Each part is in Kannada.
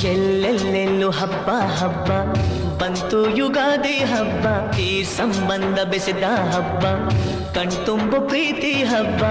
ಎಲ್ಲೆಲ್ಲೆಲ್ಲೂ ಹಬ್ಬ ಹಬ್ಬ ಬಂತು ಯುಗಾದಿ ಹಬ್ಬ ಈ ಸಂಬಂಧ ಬೆಸೆದ ಹಬ್ಬ ಕಣ್ತುಂಬು ಪ್ರೀತಿ ಹಬ್ಬ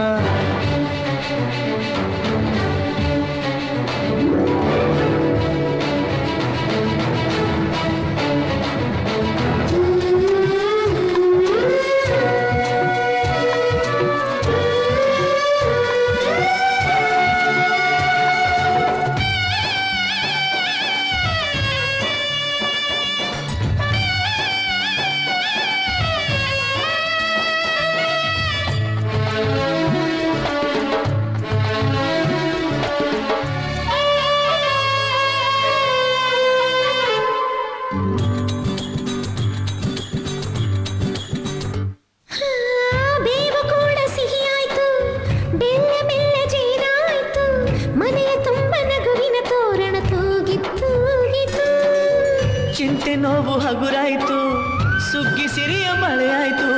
ಚಿಂತೆ ನೋವು ಹಗುರಾಯ್ತು ಸುಗ್ಗಿ ಸಿರಿಯ ಮಳೆಯಾಯ್ತು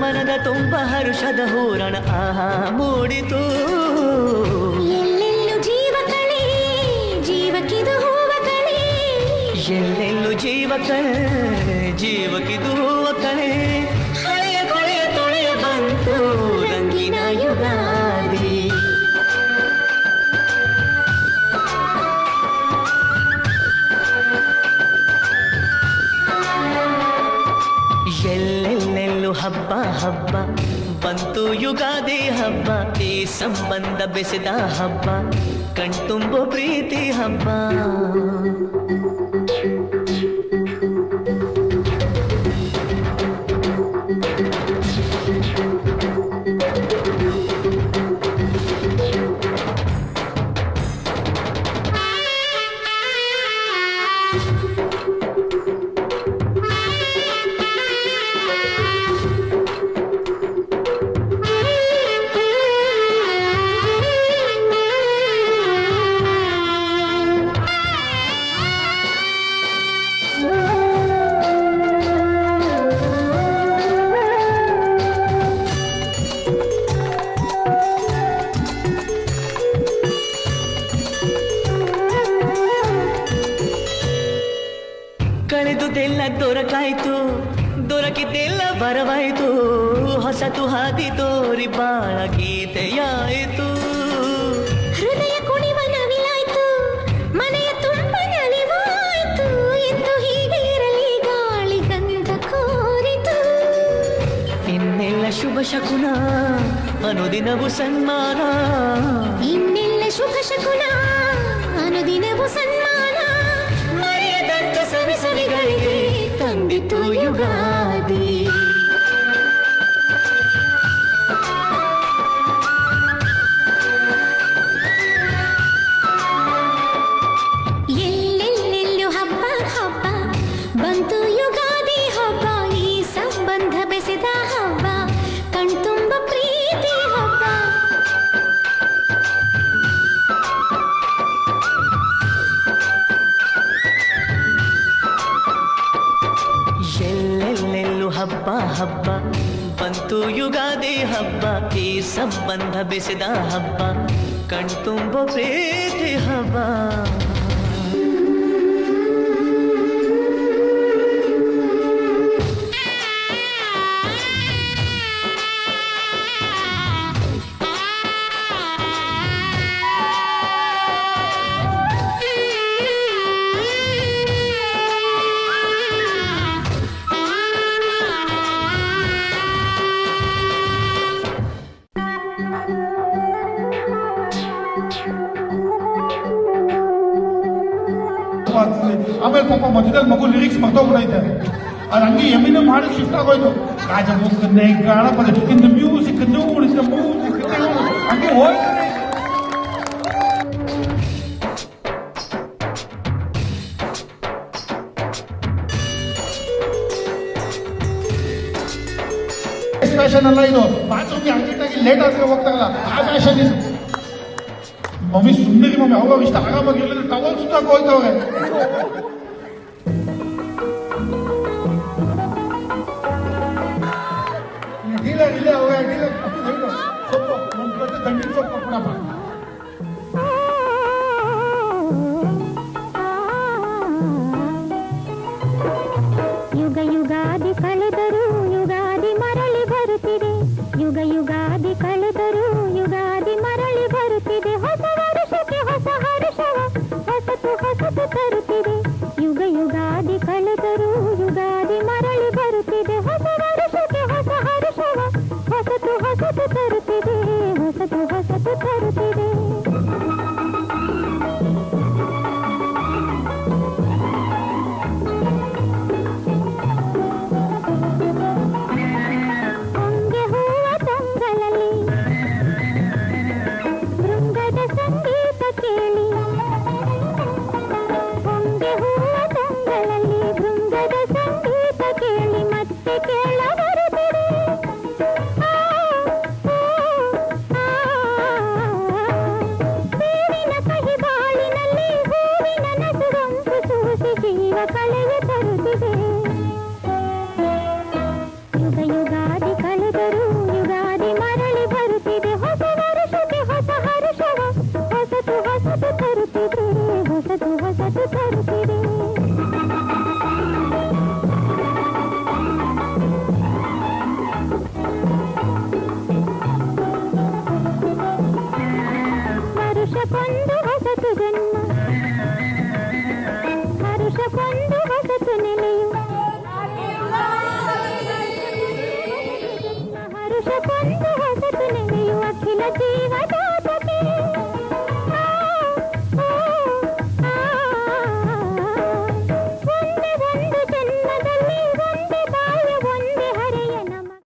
ಮನದ ತುಂಬ ಹರುಷದ ಹೂರಣ ಆಹಾ ಮೂಡಿತು ಎಲ್ಲೆಲ್ಲೂ ಜೀವ ಕಳೆ ಜೀವಕ್ಕಿದು ಹೂವ ಕಳೆ ಎಲ್ಲೆಲ್ಲೂ ಜೀವ ಕಳೆ ಜೀವಕ್ಕಿದು ಹೂವ ಕಳೆ ಹಳೆಯ ಕೊಳೆಯ ತೊಳೆಯ ಬಂತು ರಂಗಿನ ಯುಗಾದಿ ಎಲ್ಲೆಲ್ಲೆಲ್ಲೂ ಹಬ್ಬ ಹಬ್ಬ ಬಂತು ಯುಗಾದಿ ಹಬ್ಬ ಈ ಸಂಬಂಧ ಬೆಸೆದ ಹಬ್ಬ ಕಣ್ತುಂಬು ಪ್ರೀತಿ ಹಬ್ಬ ಕಳೆದುದೆಲ್ಲ ದೊರಕಾಯ್ತು ದೊರಕಿದ್ದೆಲ್ಲ ಬರವಾಯ್ತು ಹೊಸತು ಹಾದಿ ತೋರಿ ಬಾಳ ಗೀತೆಯಾಯಿತು ಹೃದಯ ಕುಣಿವ ನವಿಲಾಯ್ತು ಮನೆಯ ತುಂಬ ನಲಿವಾಯ್ತು ಎಂದು ಹೀಗೆ ಇರಲಿ ಗಾಳಿ ಗಂಧ ಕೋರಿತು ಇನ್ನೆಲ್ಲ ಶುಭ ಶಕುನ ಅನುದಿನವು ಸನ್ಮಾನ ಇನ್ನೆಲ್ಲ ಶುಭ ಶಕುನ ಅನುದಿನವು ಸನ್ಮಾನ ಮರೆಯದಂತ ಸವಿಸವಿಗಳಿಗೆ ತಂದಿತು ಯುಗಾದಿ ಎಲ್ಲೆಲ್ಲೆಲ್ಲೂ ಹಬ್ಬ ಹಬ್ಬ ಬಂತು ಯುಗಾದಿ ಹಬ್ಬ ಈ ಸಂಬಂಧ ಬೆಸೆದ ಹಬ್ಬ ಕಣ್ತುಂಬ ಪ್ರೀತಿ ಹಬ್ಬ ಎಲ್ಲೆಲ್ಲೆಲ್ಲೂ ಹಬ್ಬ ಹಬ್ಬ ಬಂತು ಯುಗಾದಿ ಹಬ್ಬ ಈ ಸಂಬಂಧ ಬೆಸೆದ ಹಬ್ಬ ಕಣ್ತುಂಬ ಪ್ರೀತಿ ಹಬ್ಬ ಆಮೇಲೆ ಪಾಪ ಮಧ್ಯದಲ್ಲಿ ಮಗು ಲಿರಿಕ್ಸ್ ಮರ್ತೋಗ್ಬಿಡೈತೆ. ಅದು ಹಂಗೆ ಎಮಿನ ಮಾಡಿ ಶಿಫ್ಟ್ ಆಗೋಯ್ತು. ರಾಜಮುಖನ್ನೇ Ganapati in the music music ಹಂಗೆ ಹೋಯ್ತು. ಫ್ಯಾಷನ್ ಅಲ್ಲ ಇದು. ಬಾತ್ರೂಮ್ಗೆ ಅರ್ಜೆಂಟಾಗಿ ಲೇಟ್ ಆದ್ರೆ ಹೋಗ್ತಾರಲ್ಲ ಆ ಫ್ಯಾಷನ್ ಇದು. ಮಮ್ಮಿ ಸುಮ್ಮನೆ ಮಮ್ಮಿ ಅವಾಗ ಇಷ್ಟ ಆರಾಮಾಗಿ ಇರಲಿಲ್ಲ ಟವಲ್ ಸುತ್ತಾಕ ಹೋಯ್ತವ್ರೆ. ಡೀಲರ್ ಇಲ್ಲೇ ಅವ್ರೆ ಡೀಲರ್ ಸೊಪ್ಪು ದಂಡಿನ ಸೊಪ್ಪು ಕೊಡಪ್ಪ.